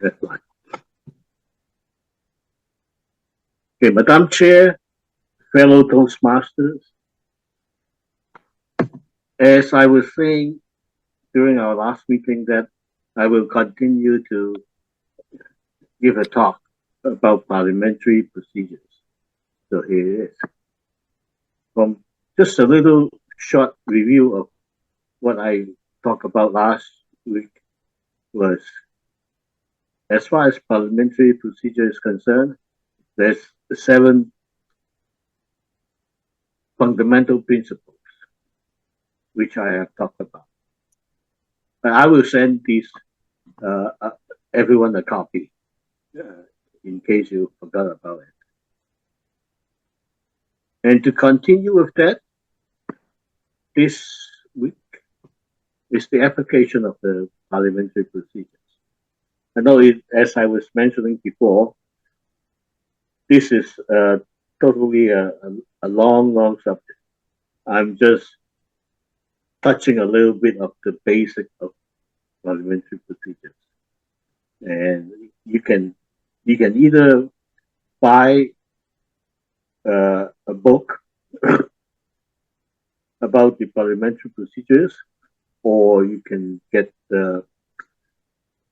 That's right. Okay, Madam Chair, fellow Toastmasters, as I was saying during our last meeting that I will continue to give a talk about parliamentary procedures. So here it is. From just a little short review of what I talked about last week was, as far as parliamentary procedure is concerned, there's 7 fundamental principles which I have talked about. But I will send these everyone a copy in case you forgot about it. And to continue with that, this week is the application of the parliamentary procedures. I know it, as I was mentioning before, this is totally a long subject. I'm just touching a little bit of the basic of parliamentary procedures. And you can either buy a book about the parliamentary procedures, or you can get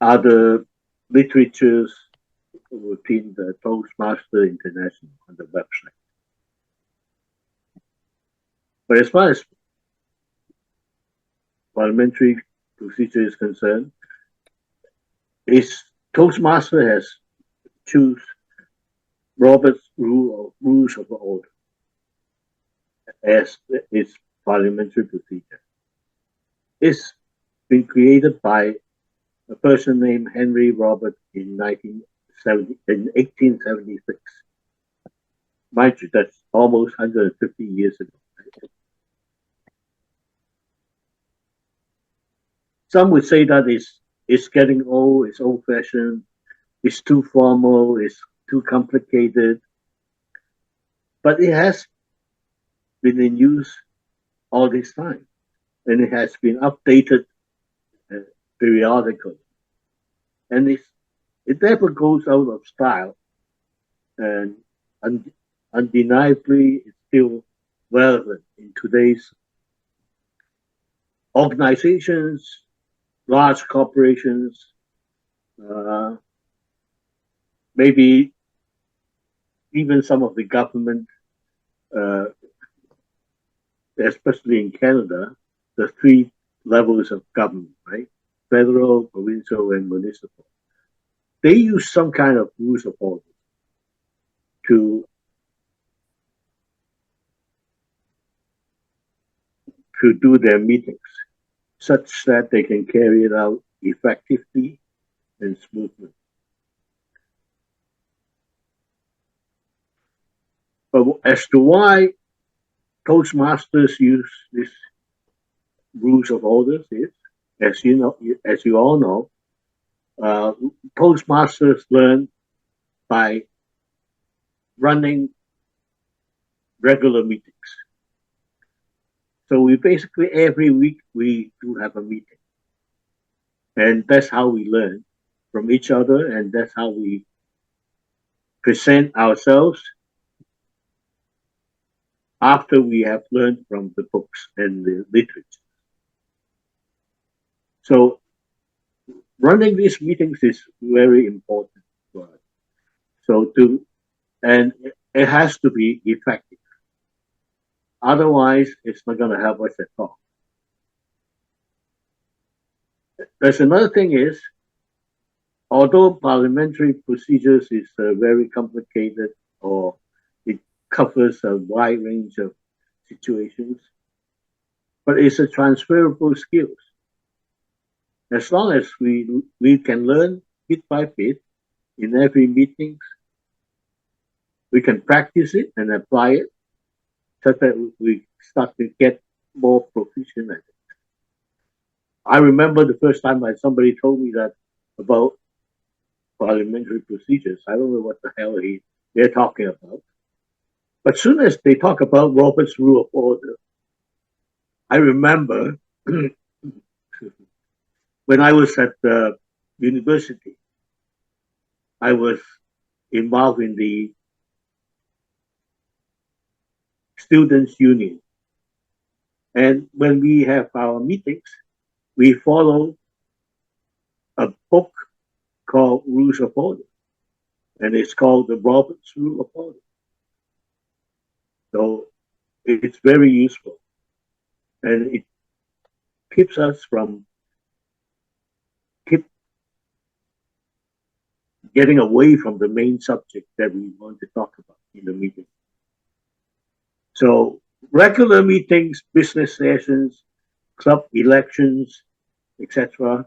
other literatures within the Toastmaster International on the website. But as far as parliamentary procedure is concerned, Toastmaster has choose Robert's rules of order as its parliamentary procedure. It's been created by a person named Henry Robert in 1876. Mind you, that's almost 150 years ago. Right? Some would say that it's getting old, it's old-fashioned, it's too formal, it's too complicated. But it has been in use all this time, and it has been updated periodically. And it never goes out of style, and undeniably it's still relevant in today's organizations, large corporations, maybe even some of the government, especially in Canada, the 3 levels of government, right? Federal, provincial, and municipal. They use some kind of rules of order to do their meetings, such that they can carry it out effectively and smoothly. But as to why Toastmasters use these rules of orders is, as you all know, Toastmasters learn by running regular meetings. So we basically every week we do have a meeting, and that's how we learn from each other, and that's how we present ourselves after we have learned from the books and the literature. So running these meetings is very important for us. So and it has to be effective. Otherwise, it's not going to help us at all. There's another thing is, although parliamentary procedures is very complicated, or it covers a wide range of situations, but it's a transferable skills. As long as we can learn bit by bit in every meeting, we can practice it and apply it, so that we start to get more proficient at it. I remember the first time somebody told me that about parliamentary procedures. I don't know what the hell they're talking about. But as soon as they talk about Robert's Rule of Order, I remember when I was at the university, I was involved in the students' union. And when we have our meetings, we follow a book called Rules of Order, and it's called the Roberts Rule of Order. So it's very useful, and it keeps us from keep getting away from the main subject that we want to talk about in the meeting. So regular meetings, business sessions, club elections, etc.,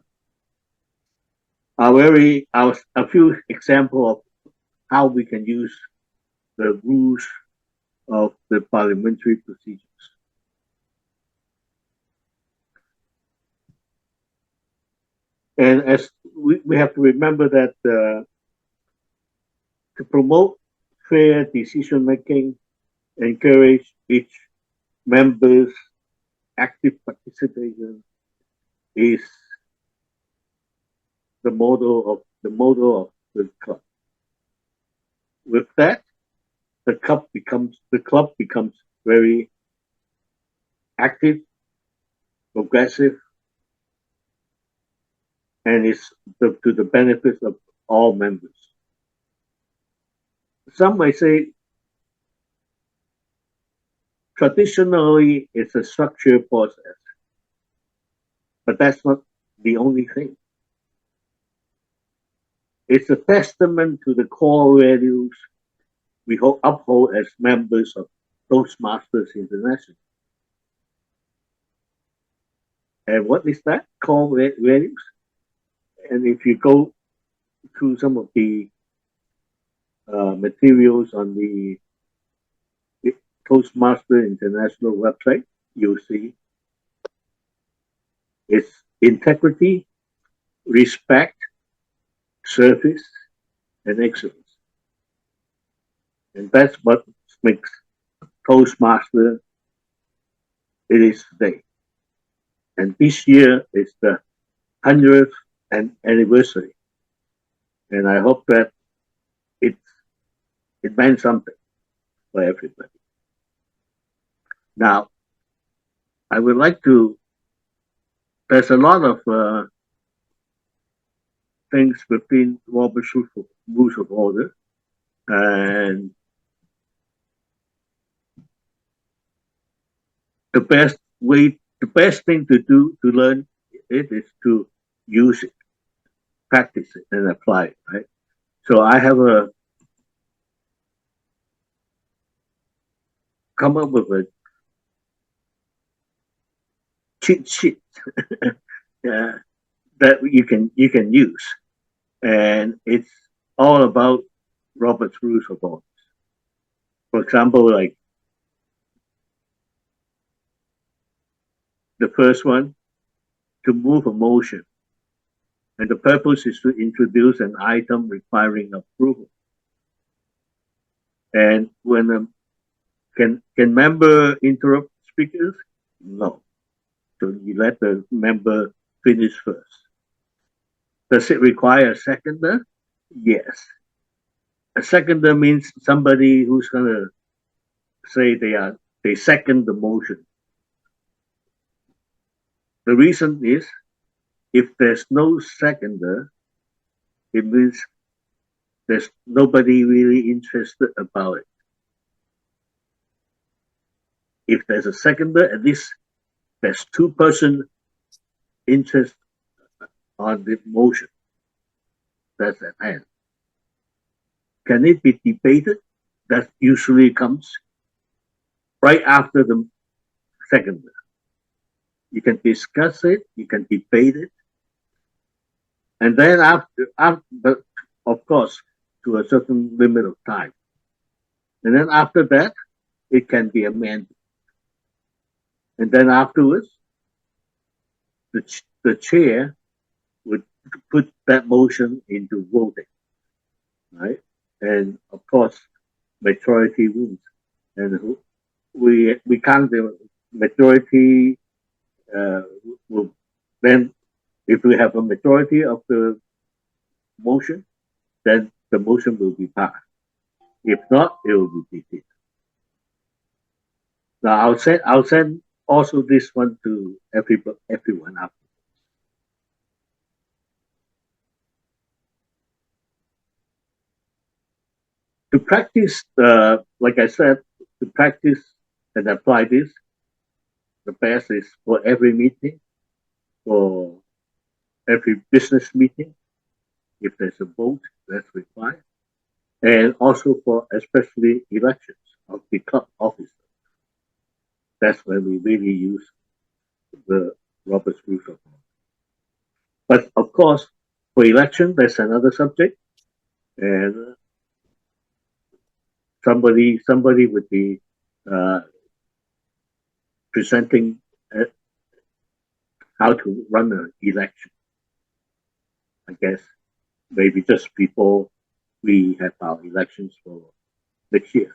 are a few examples of how we can use the rules of the parliamentary procedures. And as we have to remember that to promote fair decision making, encourage each member's active participation is the motto of the club. With that, the club becomes very active, progressive, and is to the benefit of all members. Some may say traditionally it's a structured process, but that's not the only thing. It's a testament to the core values we uphold as members of Toastmasters International. And what is that? Core values? And if you go through some of the materials on the Toastmaster International website, you'll see it's integrity, respect, service, and excellence. And that's what makes Toastmaster it is today. And this year is the 100th anniversary. And I hope that it meant something for everybody. Now, I would like to, there's a lot of things within Robert's Rules of Order. And the best thing to do to learn it is to use it, practice it, and apply it, right? So I have come up with a cheat sheet that you can use, and it's all about Robert's Rules of Order. For example, like the first one, to move a motion, and the purpose is to introduce an item requiring approval. And when can member interrupt speakers? No. So you let the member finish first. Does it require a seconder? Yes. A seconder means somebody who's gonna say they second the motion. The reason is if there's no seconder, it means there's nobody really interested about it. If there's a seconder, at least there's two-person interest on the motion. That's at hand. Can it be debated? That usually comes right after the seconder. You can discuss it, you can debate it, and then after, but of course, to a certain limit of time. And then after that, it can be amended. And then afterwards, the chair would put that motion into voting, right? And of course, majority wins. And we count the majority. Will then, if we have a majority of the motion, then the motion will be passed. If not, it will be defeated. Now I'll send also this one to everyone after. To practice, like I said, to practice and apply this, the best is for every meeting, for every business meeting, if there's a vote that's required, and also for especially elections of the club officers. That's when we really use the Robert's Rules of Law. But of course, for election, that's another subject, and somebody would be uh, presenting how to run an election. I guess maybe just before we have our elections for next year.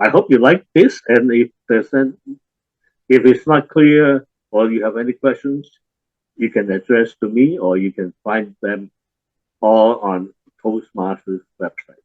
I hope you like this, and if it's not clear or you have any questions, you can address to me or you can find them all on Toastmasters website.